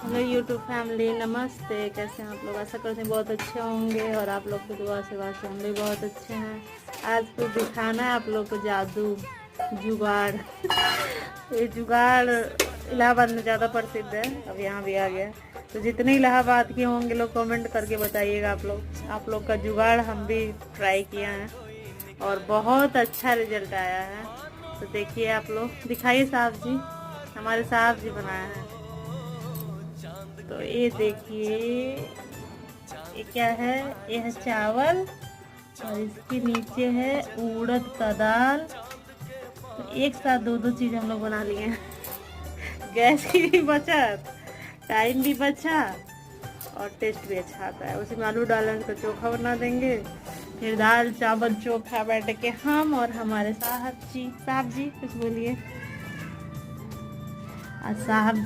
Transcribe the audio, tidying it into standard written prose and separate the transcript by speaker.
Speaker 1: Hello YouTube family, नमस्ते। कैसे हैं आप लोग? आशा करते हैं बहुत अच्छे होंगे और आप लोग की दुआ से वास्ते हम भी बहुत अच्छे हैं। आज कुछ दिखाना है आप लोग को जादू, जुगाड़। ये जुगाड़ इलाहाबाद में ज़्यादा प्रसिद्ध है, अब यहाँ भी आ गया। तो जितने इलाहाबाद के होंगे लोग कमेंट करके बताइएगा आप लोग का जुगाड़ हम भी ट्राई किया है और बहुत अच्छा रिजल्ट आया है। तो देखिए आप लोग, दिखाइए साहब जी, हमारे साहब जी बनाया है। तो ये देखिए, ये क्या है? ये है चावल और इसके नीचे है उड़द का दाल। तो एक साथ दो दो चीज़ हम लोग बना लिए हैं। गैस की भी बचत, टाइम भी बचा और टेस्ट भी अच्छा आता है। उसमें आलू डालने का चोखा बना देंगे, फिर दाल चावल चोखा बैठ के हम और हमारे साहब जी। साहब जी कुछ बोलिए। साहब जी